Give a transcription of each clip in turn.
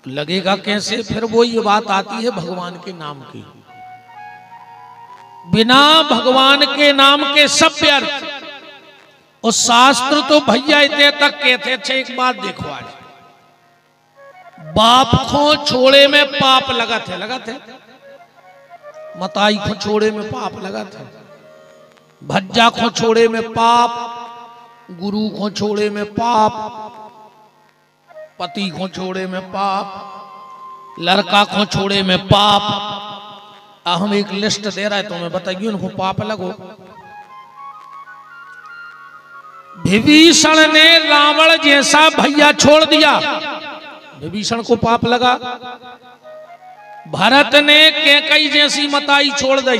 लगेगा कैसे? फिर वो ये बात आती है भगवान के नाम की। बिना भगवान के नाम के सब व्यर्थ। और शास्त्र तो भैया इतने तक कहते। अच्छा एक बात देखो, आज बाप को छोड़े में पाप लगत है, मताई को छोड़े में पाप लगत है, भज्जा को छोड़े में पाप, गुरु को छोड़े में पाप, पति को छोड़े में पाप, लड़का को छोड़े में पाप। हम एक लिस्ट दे रहा है तुम्हें, बताइए उनको पाप लगो। विभीषण ने रावण जैसा भैया छोड़ दिया, विभीषण को पाप लगा। भरत ने कैकई जैसी मताई छोड़ दी,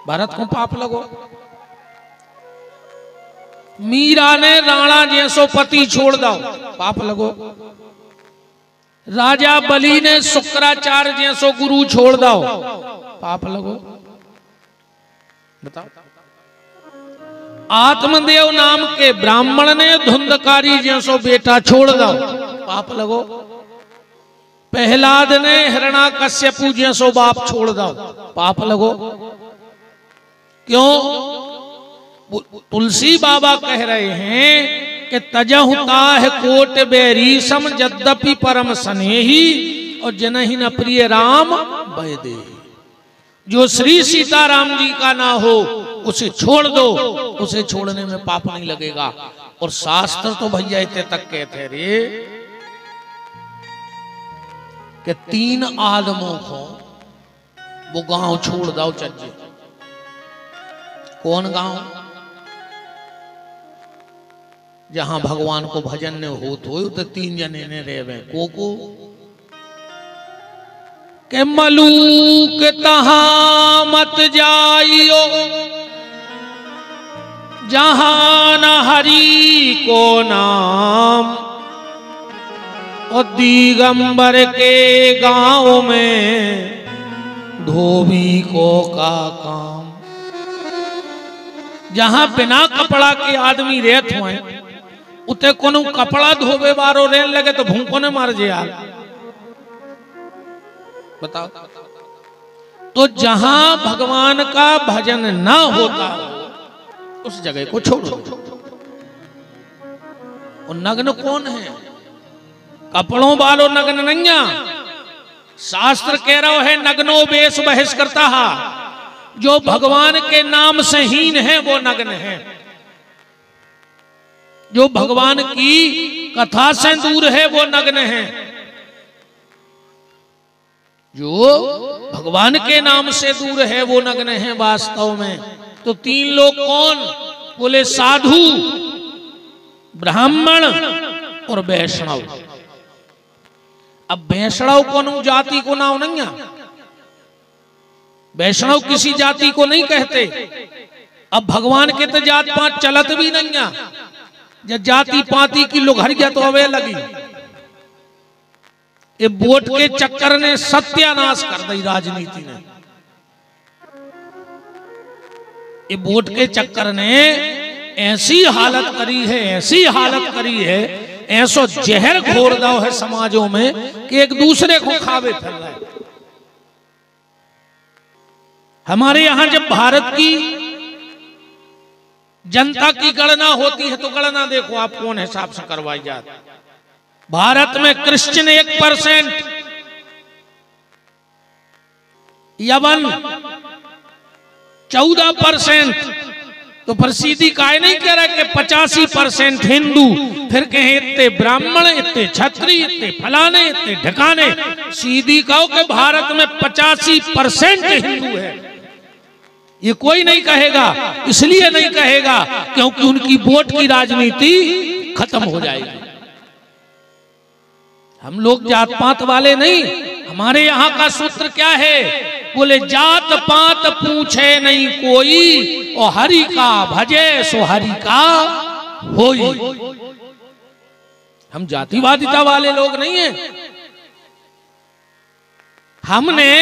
भरत को पाप लगो। मीरा ने राणा जैसो पति छोड़ दो, पाप लगो। राजा बलि ने शुक्राचार्य जैसो गुरु छोड़ दो, पाप लगो। बताओ। आत्मदेव नाम के ब्राह्मण ने धुंधकारी जैसो बेटा छोड़ दो, पाप लगो। प्रहलाद ने हिरण्याकश्यपु जैसो बाप छोड़ दो, पाप लगो। क्यों? तुलसी बाबा कह रहे हैं कि तजहु ताह कोट बैरी सम यद्यपि परम स्नेही और जनहि न प्रिय राम वैदेही। जो श्री सीताराम जी का ना हो उसे छोड़ दो, उसे छोड़ने में पाप नहीं लगेगा। और शास्त्र तो भैया इतने तक कहते रे कि 3 आदमों को वो गांव छोड़ दो चज्जे। कौन गांव? जहां भगवान को भजन ने हो तो 3 जने ने रहे को के मलूक तहां मत जाइयो जहां न हरि को नाम। और दिगंबर के गांव में धोबी को का काम। जहां बिना कपड़ा के आदमी रहत हुए उते कोनो कपड़ा धोबे बारो रेन लगे तो भूखों ने मार जे यार। बताओ। तो जहां भगवान का भजन ना होता उस जगह को छोड़ो। और नग्न कौन है? कपड़ों वालों नग्न नैया। शास्त्र कह रहा है नग्नो वेश बहिष्कृता। जो भगवान के नाम से हीन है वो नग्न है। जो भगवान की कथा से दूर है वो नग्न है। जो भगवान के नाम से दूर है वो नग्न है वास्तव में। तो 3 लोग कौन? बोले साधु, ब्राह्मण और वैष्णव। अब वैष्णव कौन जाति को नाम नहीं है। वैष्णव किसी जाति को नहीं कहते। अब भगवान के तो जात पात चलत भी नहीं है। जब जाति पाति की लुघरिया तो अवे लगी। ये वोट के चक्कर ने सत्यानाश कर दी राजनीति ने। ये वोट के चक्कर ने ऐसी हालत करी है, ऐसी हालत करी है, ऐसो जहर घोर दाव है समाजों में कि एक दूसरे को खावे फिर रहे। हमारे यहां जब भारत की जनता की गणना होती है तो गणना देखो आप कौन हिसाब से करवाई जाती। भारत में क्रिश्चियन 1%, यवन 14%। तो प्रसिद्धि काय नहीं कह रहा कि 85% हिंदू, फिर कहें इतने ब्राह्मण, इतने क्षत्रिय, इतने फलाने, इतने ढकाने। सीधी कहो कि भारत में 85% हिंदू है। ये कोई नहीं कहेगा। इसलिए नहीं कहेगा क्योंकि उनकी वोट की राजनीति खत्म हो जाएगी। हम लोग जात पात वाले नहीं। हमारे यहाँ का सूत्र क्या है? बोले जात पात पूछे नहीं कोई और हरि का भजे सो हरि का होई। हम जातिवादिता वाले लोग नहीं हैं। हमने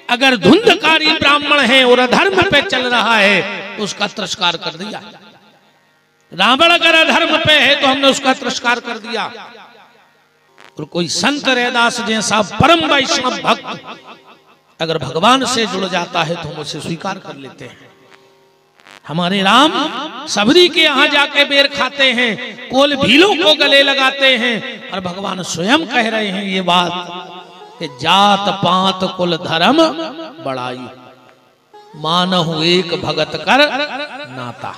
अगर धुंधकारी ब्राह्मण है और अधर्म पे चल रहा है तो उसका तिरस्कार कर दिया। रावण अगर अधर्म पे है तो हमने उसका तिरस्कार कर दिया। और कोई संत रैदास जैसा परम वैष्णव भक्त अगर भगवान से जुड़ जाता है तो हम उसे स्वीकार कर लेते हैं। हमारे राम सबरी के यहाँ जाके बेर खाते हैं, कोल भीलों को गले लगाते हैं, और भगवान स्वयं कह रहे हैं ये बात कि जात पात कुल धर्म बड़ाई, मानहु एक भगत कर नाता।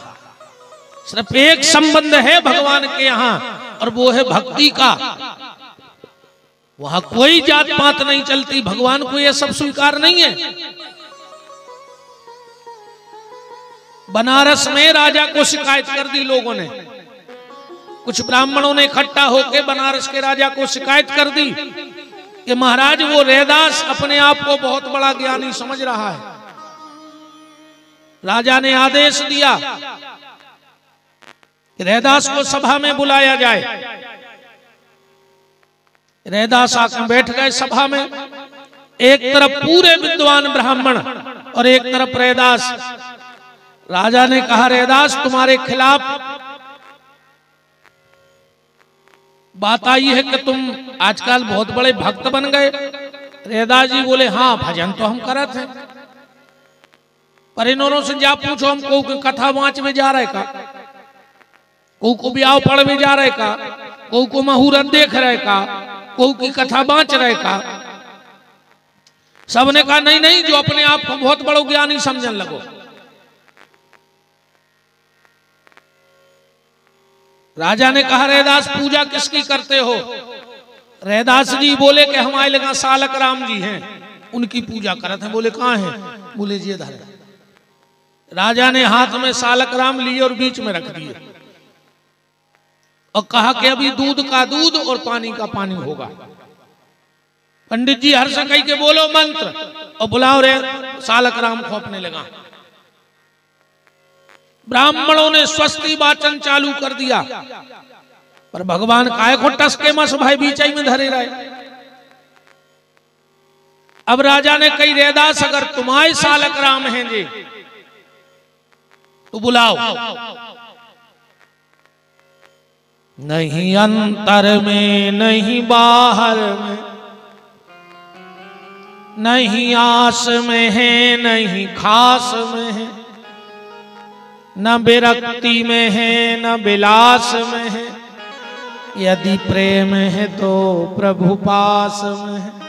सिर्फ एक संबंध है भगवान के यहाँ और वो है भक्ति का। वहां कोई जात पात नहीं चलती, भगवान को यह सब स्वीकार नहीं है। बनारस में राजा को शिकायत कर दी लोगों ने, कुछ ब्राह्मणों ने इकट्ठा होकर बनारस के राजा को शिकायत कर दी कि महाराज वो रैदास अपने आप को बहुत बड़ा ज्ञानी समझ रहा है। राजा ने आदेश दिया कि रैदास को सभा में बुलाया जाए। रैदास आकर बैठ गए सभा में, एक तरफ पूरे विद्वान ब्राह्मण और एक तरफ रैदास। राजा ने कहा रैदास तुम्हारे खिलाफ बात आई है कि तुम आजकल बहुत बड़े भक्त बन गए। रैदास जी बोले हाँ भजन तो हम करत हैं, पर इन्होंने से जा पूछो हम को कथा वाँच में जा रहे का, को ब्याह पढ़ में जा रहे का, को मुहूर्त देख रहे का, को की कथा बाँच रहे का। सबने कहा नहीं नहीं, जो अपने आप को बहुत बड़ो ज्ञानी समझने लगो। राजा ने कहा रैदास पूजा किसकी करते हो? रैदास जी बोले कि हमारे लगा सालक राम जी हैं, उनकी पूजा करते हैं। बोले कहाँ हैं? बोले जी इधर। राजा ने हाथ में सालक राम लिए और बीच में रख दिए और कहा कि अभी दूध का दूध और पानी का पानी होगा। पंडित जी हर्ष कही के बोलो मंत्र और बुलाओ रे सालक राम को अपने लगा। ब्राह्मणों ने स्वस्ति वाचन चालू कर दिया, पर भगवान काय को टसके मस भाई बीचाई में धरे रहे। अब राजा ने कही रैदास अगर तुम्हारे सालक राम हैं जी तो बुलाओ। नहीं अंतर में नहीं बाहर में, नहीं आस में है नहीं खास में है, न विरक्ति में है न विलास में है, यदि प्रेम है तो प्रभु पास में है।